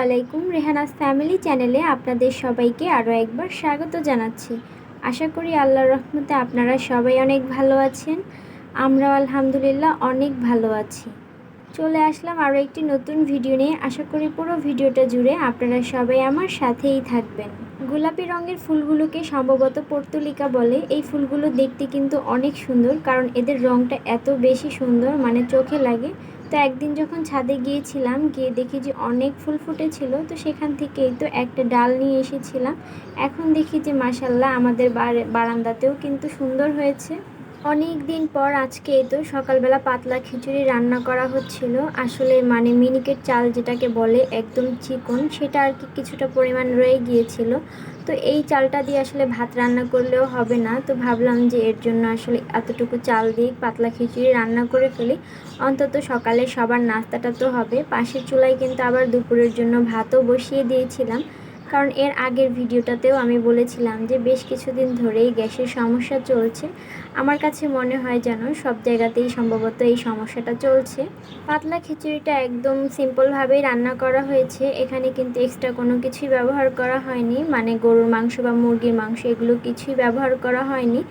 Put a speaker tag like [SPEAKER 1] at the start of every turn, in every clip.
[SPEAKER 1] আলাইকুম। রেহানাস ফ্যামিলি চ্যানেলে আপনাদের সবাইকে আরও একবার স্বাগত জানাচ্ছি। আশা করি আল্লাহর রহমতে আপনারা সবাই অনেক ভালো আছেন। আমরাও আলহামদুলিল্লাহ অনেক ভালো আছি। চলে আসলাম আরও একটি নতুন ভিডিও নিয়ে। আশা করি পুরো ভিডিওটা জুড়ে আপনারা সবাই আমার সাথেই থাকবেন। গোলাপি রঙের ফুলগুলোকে সম্ভবত পর্তুলিকা বলে। এই ফুলগুলো দেখতে কিন্তু অনেক সুন্দর, কারণ এদের রঙটা এত বেশি সুন্দর, মানে চোখে লাগে। তো একদিন যখন ছাদে গিয়েছিলাম, গিয়ে দেখি যে অনেক ফুল ফুটেছিল। তো সেখান থেকেই তো একটা ডাল নিয়ে এসেছিলাম। এখন দেখি যে মাশাল্লাহ আমাদের বারান্দাতেও কিন্তু সুন্দর হয়েছে। অনেক দিন পর আজকে তো সকালবেলা পাতলা খিচুড়ি রান্না করা হচ্ছিল। আসলে মানে মিনিকেট চাল যেটাকে বলে, একদম চিকন, সেটা আর কি কিছুটা পরিমাণ রয়ে গিয়েছিল। তো এই চালটা দিয়ে আসলে ভাত রান্না করলেও হবে না, তো ভাবলাম যে এর জন্য আসলে এতটুকু চাল দিয়ে পাতলা খিচুড়ি রান্না করে ফেলি। অন্তত সকালে সবার নাস্তাটা তো হবে। পাশের চুলায় কিন্তু আবার দুপুরের জন্য ভাতও বসিয়ে দিয়েছিলাম, কারণ এর আগের ভিডিওটাতেও আমি বলেছিলাম যে বেশ কিছুদিন ধরেই গ্যাসের সমস্যা চলছে। আমার কাছে মনে হয় যেন সব জায়গাতেই সম্ভবত এই সমস্যাটা চলছে। পাতলা খিচুড়িটা একদম সিম্পলভাবেই রান্না করা হয়েছে। এখানে কিন্তু এক্সট্রা কোনো কিছুই ব্যবহার করা হয়নি, মানে গরুর মাংস বা মুরগির মাংস এগুলো কিছুই ব্যবহার করা হয়নি,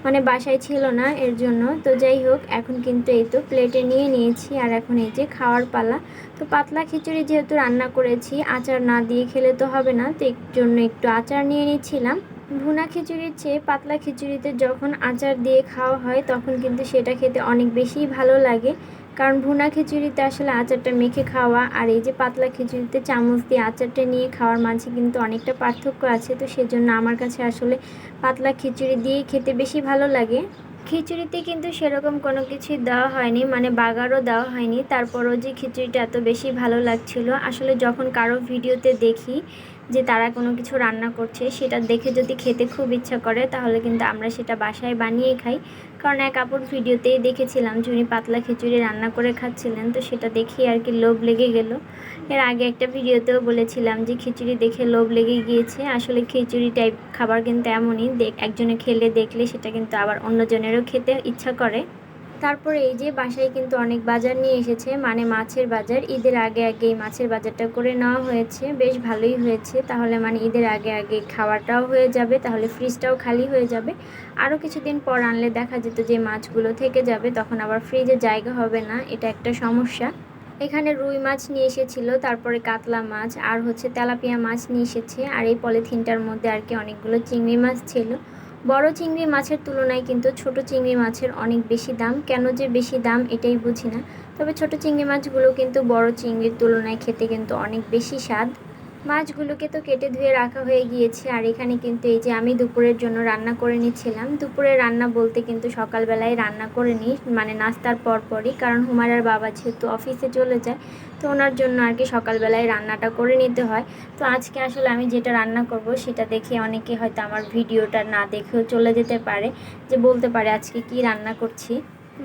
[SPEAKER 1] মানে বাসায় ছিল না এর জন্য। তো যাই হোক, এখন কিন্তু এই তো প্লেটে নিয়ে নিয়েছি, আর এখন এই যে খাওয়ার পালা। তো পাতলা খিচুড়ি যেহেতু রান্না করেছি, আচার না দিয়ে খেলে তো হবে না, তো এর জন্য একটু আচার নিয়ে নিচ্ছিলাম। ভুনা খিচুড়ির চেয়ে পাতলা খিচুড়িতে যখন আচার দিয়ে খাওয়া হয় তখন কিন্তু সেটা খেতে অনেক বেশি ভালো লাগে। কারণ ভুনা খিচুড়িতে আসলে আচারটা মেখে খাওয়া আর এই যে পাতলা খিচুড়িতে চামচ দিয়ে আচারটা নিয়ে খাওয়ার মাঝে কিন্তু অনেকটা পার্থক্য আছে। তো সেজন্য আমার কাছে আসলে পাতলা খিচুড়ি দিয়েই খেতে বেশি ভালো লাগে। খিচুড়িতে কিন্তু সেরকম কোনো কিছুই দেওয়া হয়নি, মানে বাগারও দেওয়া হয়নি। তারপরও যে খিচুড়িটা এত বেশি ভালো লাগছিল, আসলে যখন কারো ভিডিওতে দেখি যে তারা কোনো কিছু রান্না করছে, সেটা দেখে যদি খেতে খুব ইচ্ছা করে তাহলে কিন্তু আমরা সেটা বাসায় বানিয়ে খাই। কারণ এক আপুর ভিডিওতেই দেখেছিলাম যে উনি পাতলা খিচুড়ি রান্না করে খাচ্ছিলেন, তো সেটা দেখেই আর কি লোভ লেগে গেল। এর আগে একটা ভিডিওতেও বলেছিলাম যে খিচুড়ি দেখে লোভ লেগে গিয়েছে। আসলে খিচুড়ি টাইপ খাবার কিন্তু এমনই, একজনে খেলে দেখলে সেটা কিন্তু আবার অন্যজনেরও খেতে ইচ্ছা করে। তারপরে এই যে বাসায় কিন্তু অনেক বাজার নিয়ে এসেছে, মানে মাছের বাজার। ঈদের আগে আগে এই মাছের বাজারটা করে নেওয়া হয়েছে, বেশ ভালোই হয়েছে। তাহলে মানে ঈদের আগে আগে খাওয়াটাও হয়ে যাবে, তাহলে ফ্রিজটাও খালি হয়ে যাবে। আরও কিছুদিন পর আনলে দেখা যেত যে মাছগুলো থেকে যাবে, তখন আবার ফ্রিজে জায়গা হবে না, এটা একটা সমস্যা। এখানে রুই মাছ নিয়ে এসেছিল, তারপরে কাতলা মাছ আর হচ্ছে তেলাপিয়া মাছ নিয়ে এসেছে। আর এই পলিথিনটার মধ্যে আর কি অনেকগুলো চিংড়ি মাছ ছিল। বড় চিংড়ি মাছের তুলনায় কিন্তু ছোট চিংড়ি মাছের অনেক বেশি দাম। কেন যে বেশি দাম এটাই বুঝি না। তবে ছোট চিংড়ি মাছগুলো কিন্তু বড় চিংড়ির তুলনায় খেতে কিন্তু অনেক বেশি স্বাদ। মাছগুলোকে তো কেটে ধুয়ে রাখা হয়ে গিয়েছে। আর এখানে কিন্তু এই যে আমি দুপুরের জন্য রান্না করে নিচ্ছিলাম। দুপুরে রান্না বলতে কিন্তু সকালবেলায় রান্না করে নিই, মানে নাস্তার পরপরই, কারণ হুমারার বাবা যেহেতু অফিসে চলে যায়, তো ওনার জন্য আর কি সকালবেলায় রান্নাটা করে নিতে হয়। তো আজকে আসলে আমি যেটা রান্না করব সেটা দেখে অনেকে হয়তো আমার ভিডিওটা না দেখেও চলে যেতে পারে, যে বলতে পারে আজকে কি রান্না করছি।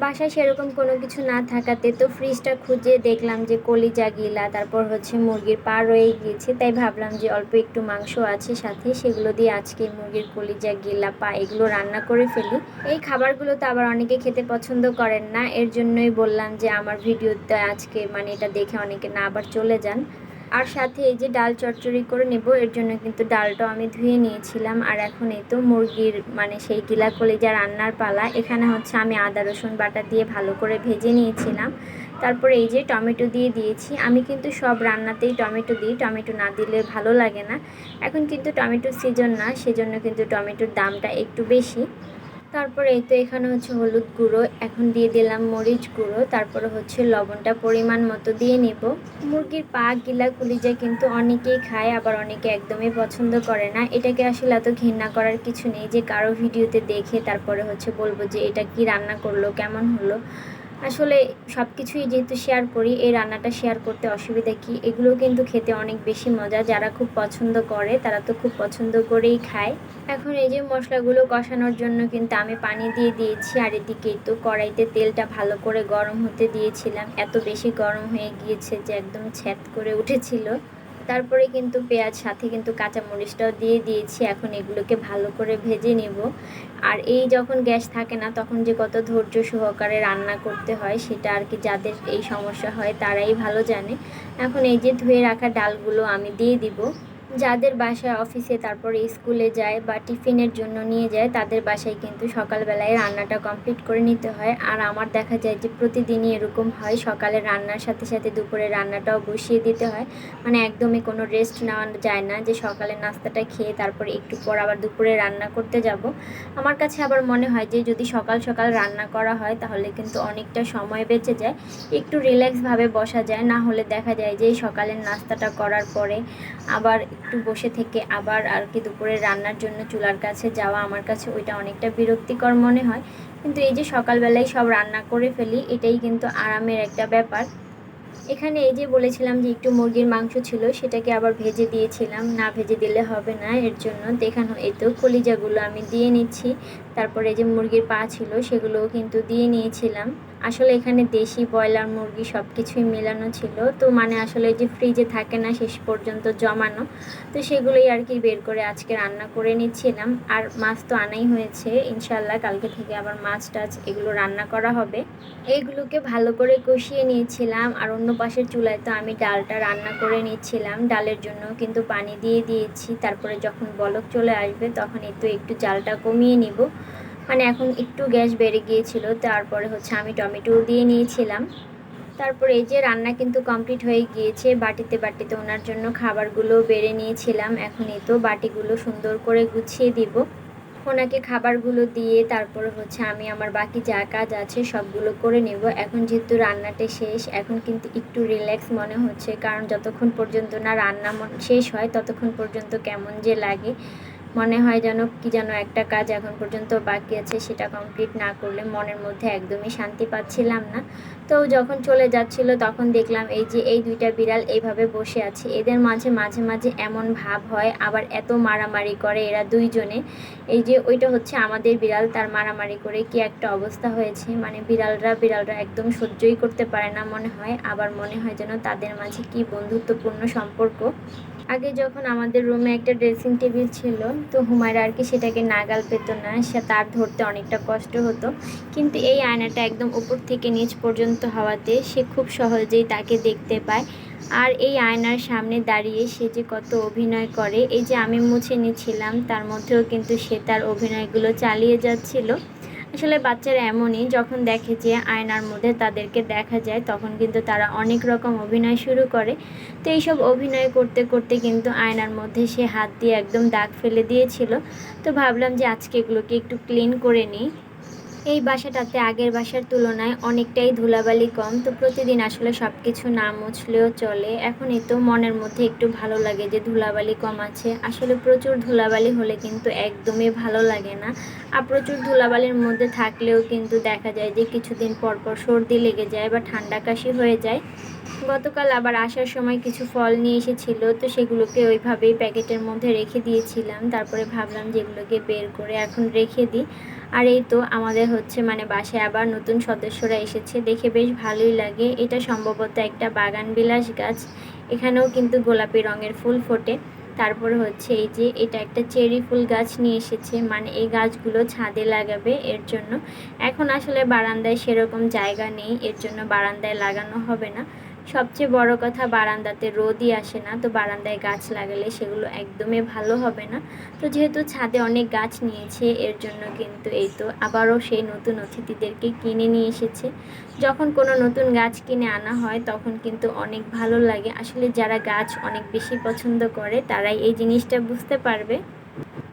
[SPEAKER 1] বাসায় সেরকম কোনো কিছু না থাকাতে তো ফ্রিজটা খুঁজে দেখলাম যে কলিজা গিলা, তারপর হচ্ছে মুরগির পা রয়ে গিয়েছে। তাই ভাবলাম যে অল্প একটু মাংস আছে সাথে, সেগুলো দিয়ে আজকে মুরগির কলিজা গিলা পা এগুলো রান্না করে ফেলি। এই খাবারগুলো তো আবার অনেকে খেতে পছন্দ করেন না, এর জন্যই বললাম যে আমার ভিডিওতে আজকে মানে এটা দেখে অনেকে না আবার চলে যান। আর সাথে এই যে ডাল চচ্চড়ি করে নেব, এর জন্য কিন্তু ডালটাও আমি ধুয়ে নিয়েছিলাম। আর এখন এই তো মুরগির মানে সেই গিলা কলিজা রান্নার পালা। এখানে হচ্ছে আমি আদা রসুন বাটা দিয়ে ভালো করে ভেজে নিয়েছিলাম। তারপরে এই যে টমেটো দিয়ে দিয়েছি। আমি কিন্তু সব রান্নাতেই টমেটো দিই, টমেটো না দিলে ভালো লাগে না। এখন কিন্তু টমেটোর সিজন না, সেজন্য কিন্তু টমেটোর দামটা একটু বেশি। তারপরে এই তো এখানে হচ্ছে হলুদ গুঁড়ো, এখন দিয়ে দিলাম মরিচ গুঁড়ো, তারপরে হচ্ছে লবণটা পরিমাণ মতো দিয়ে নিব। মুরগির পা গিলা কলিজা কিন্তু অনেকেই খায়, আবার অনেকে একদমই পছন্দ করে না। এটাকে আসলে এত ঘৃণা করার কিছু নেই যে কারো ভিডিওতে দেখে তারপরে হচ্ছে বলবো যে এটা কি রান্না করলো, কেমন হলো। আসলে সব কিছুই যেহেতু শেয়ার করি, এই রান্নাটা শেয়ার করতে অসুবিধা কি? এগুলো কিন্তু খেতে অনেক বেশি মজা। যারা খুব পছন্দ করে তারা তো খুব পছন্দ করেই খায়। এখন এই যে মশলাগুলো কষানোর জন্য কিন্তু আমি পানি দিয়ে দিয়েছি। আর এদিকে তো কড়াইতে তেলটা ভালো করে গরম হতে দিয়েছিলাম। এত বেশি গরম হয়ে গিয়েছে যে একদম ছ্যাদ করে উঠেছিল। তারপরে কিন্তু পেঁয়াজ সাথে কিন্তু কাঁচামরিচটাও দিয়ে দিয়েছি। এখন এগুলোকে ভালো করে ভেজে নেব। আর এই যখন গ্যাস থাকে না তখন যে কত ধৈর্য সহকারে রান্না করতে হয় সেটা আর কি যাদের এই সমস্যা হয় তারাই ভালো জানে। এখন এই যে ধুয়ে রাখা ডালগুলো আমি দিয়ে দিব। যাদের বাসায় অফিসে তারপরে স্কুলে যায় বা টিফিনের জন্য নিয়ে যায় তাদের বাসায় কিন্তু সকালবেলায় রান্নাটা কমপ্লিট করে নিতে হয়। আর আমার দেখা যায় যে প্রতিদিনই এরকম হয়, সকালে রান্নার সাথে সাথে দুপুরে রান্নাটাও বসিয়ে দিতে হয়। মানে একদমই কোনো রেস্ট নেওয়া যায় না যে সকালে নাস্তাটা খেয়ে তারপরে একটু পর আবার দুপুরে রান্না করতে যাব। আমার কাছে আবার মনে হয় যে যদি সকাল সকাল রান্না করা হয় তাহলে কিন্তু অনেকটা সময় বেঁচে যায়, একটু রিল্যাক্সভাবে বসা যায়। না হলে দেখা যায় যে সকালের নাস্তাটা করার পরে আবার একটু বসে থেকে আবার আর কি দুপুরে রান্নার জন্য চুলার কাছে যাওয়া আমার কাছে ওইটা অনেকটা বিরক্তিকর মনে হয়। কিন্তু এই যে সকালবেলায় সব রান্না করে ফেলি এটাই কিন্তু আরামের একটা ব্যাপার। এখানে এই যে বলেছিলাম যে একটু মুরগির মাংস ছিল সেটাকে আবার ভেজে দিয়েছিলাম, না ভেজে দিলে হবে না, এর জন্য দেখানো এই তো কলিজাগুলো আমি দিয়ে নিচ্ছি। তারপরে যে মুরগির পা ছিল সেগুলোও কিন্তু দিয়ে নিয়েছিলাম। আসলে এখানে দেশি ব্রয়লার মুরগি সব কিছুই মেলানো ছিল, তো মানে আসলে যে ফ্রিজে থাকে না শেষ পর্যন্ত জমানো, তো সেগুলোই আর কি বের করে আজকে রান্না করে নিচ্ছিলাম। আর মাছ তো আনাই হয়েছে, ইনশাল্লাহ কালকে থেকে আবার মাছ টাছ এগুলো রান্না করা হবে। এইগুলোকে ভালো করে কষিয়ে নিয়েছিলাম। আর অন্য পাশের চুলায় তো আমি ডালটা রান্না করে নিচ্ছিলাম, ডালের জন্য কিন্তু পানি দিয়ে দিয়েছি। তারপরে যখন বলক চলে আসবে তখন একটু জালটা কমিয়ে নিব। মানে এখন একটু গ্যাস বেড়ে গিয়েছিল, তারপরে হচ্ছে আমি টমেটো দিয়ে নিয়েছিলাম। তারপরে এই যে রান্না কিন্তু কমপ্লিট হয়ে গিয়েছে, বাটিতে বাটিতে ওনার জন্য খাবারগুলো বেড়ে নিয়েছিলাম। এখন এই তো বাটিগুলো সুন্দর করে গুছিয়ে দিব, ওনাকে খাবারগুলো দিয়ে তারপরে হচ্ছে আমি আমার বাকি যা কাজ আছে সবগুলো করে নেব। এখন যেহেতু রান্নাটা শেষ এখন কিন্তু একটু রিল্যাক্স মনে হচ্ছে, কারণ যতক্ষণ পর্যন্ত না রান্না শেষ হয় ততক্ষণ পর্যন্ত কেমন যে লাগে, মনে হয় যেন কি যেন একটা কাজ এখন পর্যন্ত বাকি আছে, সেটা কমপ্লিট না করলে মনের মধ্যে একদমই শান্তি পাচ্ছিলাম না। তো যখন চলে যাচ্ছিল তখন দেখলাম এই যে এই দুইটা বিড়াল এইভাবে বসে আছে, এদের মাঝে মাঝে মাঝে এমন ভাব হয়, আবার এত মারামারি করে এরা দুইজনে। এই যে ওইটা হচ্ছে আমাদের বিড়াল, তার মারামারি করে কি একটা অবস্থা হয়েছে, মানে বিড়ালরা একদম সহ্যই করতে পারে না মনে হয়, আবার মনে হয় যেন তাদের মাঝে কি বন্ধুত্বপূর্ণ সম্পর্ক। আগে যখন আমাদের রুমে একটা ড্রেসিং টেবিল ছিল, তো হুমায়রা আর কি সেটাকে নাগাল পেত না, সে তার ধরতে অনেকটা কষ্ট হতো। কিন্তু এই আয়নাটা একদম উপর থেকে নিচ পর্যন্ত হওয়াতে সে খুব সহজেই তাকে দেখতে পায়। আর এই আয়নার সামনে দাঁড়িয়ে সে যে কত অভিনয় করে, এই যে আমি মুছে নিচ্ছিলাম তার মধ্যেও কিন্তু সে তার অভিনয়গুলো চালিয়ে যাচ্ছিল। আসলে বাচ্চারা এমনই, যখন দেখে যে আয়নার মধ্যে তাদেরকে দেখা যায় তখন কিন্তু তারা অনেক রকম অভিনয় শুরু করে। তো এইসব অভিনয় করতে করতে কিন্তু আয়নার মধ্যে সে হাত দিয়ে একদম দাগ ফেলে দিয়েছিল। তো ভাবলাম যে আজকে এগুলোকে একটু ক্লিন করে নিই। এই বাসাটাতে আগের বাসার তুলনায় অনেকটাই ধুলাবালি কম, তো প্রতিদিন আসলে সব কিছু না মুছলেও চলে। এখন এই তো মনের মধ্যে একটু ভালো লাগে যে ধুলাবালি কম আছে, আসলে প্রচুর ধুলাবালি হলে কিন্তু একদমই ভালো লাগে না। আর প্রচুর ধুলাবালির মধ্যে থাকলেও কিন্তু দেখা যায় যে কিছুদিন পর পর সর্দি লেগে যায় বা ঠান্ডা কাশি হয়ে যায়। গতকাল আবার আসার সময় কিছু ফল নিয়ে এসেছিল, তো সেগুলোকে ওইভাবেই প্যাকেটের মধ্যে রেখে দিয়েছিলাম। তারপরে ভাবলাম যেগুলোকে বের করে এখন রেখে দিই। আর এই তো আমাদের হচ্ছে মানে বাসায় আবার নতুন সদস্যরা এসেছে, দেখে বেশ ভালোই লাগে। এটা সম্ভবত একটা বাগান বিলাস গাছ, এখানেও কিন্তু গোলাপি রঙের ফুল ফোটে। তারপরে হচ্ছে এই যে এটা একটা চেরি ফুল গাছ নিয়ে এসেছে, মানে এই গাছগুলো ছাদে লাগাবে এর জন্য। এখন আসলে বারান্দায় সেরকম জায়গা নেই, এর জন্য বারান্দায় লাগানো হবে না। সবচেয়ে বড় কথা বারান্দাতে রোদই আসে না, তো বারান্দায় গাছ লাগালে সেগুলো একদমই ভালো হবে না। তো যেহেতু ছাদে অনেক গাছ নিয়েছে এর জন্য কিন্তু এই তো আবারও সেই নতুন অতিথিদেরকে কিনে নিয়ে এসেছে। যখন কোনো নতুন গাছ কিনে আনা হয় তখন কিন্তু অনেক ভালো লাগে, আসলে যারা গাছ অনেক বেশি পছন্দ করে তারাই এই জিনিসটা বুঝতে পারবে।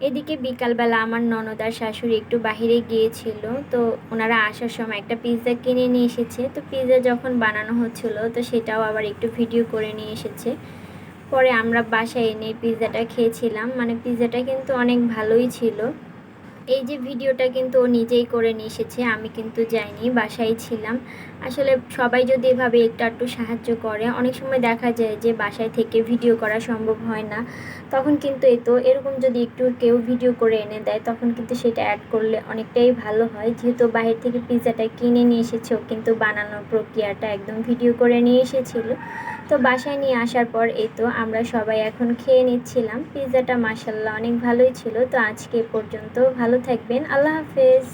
[SPEAKER 1] এদিকে বিকালবেলা আমার ননদ আর শাশুড়ি একটু বাহিরে গিয়েছিল, তো ওনারা আসার সময় একটা পিৎজা কিনে নিয়ে এসেছে। তো পিৎজা যখন বানানো হচ্ছিল তো সেটাও আবার একটু ভিডিও করে নিয়ে এসেছে। পরে আমরা বাসায় এনে পিৎজাটা খেয়েছিলাম, মানে পিৎজাটা কিন্তু অনেক ভালোই ছিল। এই যে ভিডিওটা কিন্তু ও নিজেই করে নিয়ে এসেছে, আমি কিন্তু যাইনি, বাসায় ছিলাম। আসলে সবাই যদি এভাবে একটু একটু সাহায্য করে, অনেক সময় দেখা যায় যে বাসায় থেকে ভিডিও করা সম্ভব হয় না, তখন কিন্তু এই তো এরকম যদি একটু কেউ ভিডিও করে এনে দেয় তখন কিন্তু সেটা অ্যাড করলে অনেকটাই ভালো হয়। যেহেতু বাইরে থেকে পিৎজাটা কিনে নিয়ে এসেছে, ও কিন্তু বানানোর প্রক্রিয়াটা একদম ভিডিও করে নিয়ে এসেছিলো। তো বাসায় নিয়ে আসার পর এই তো আমরা সবাই এখন খেয়ে নিচ্ছিলাম। পিৎজাটা মাশাআল্লাহ অনেক ভালোই ছিল। তো আজকে এ পর্যন্ত, ভালো থাকবেন, আল্লাহ হাফেজ।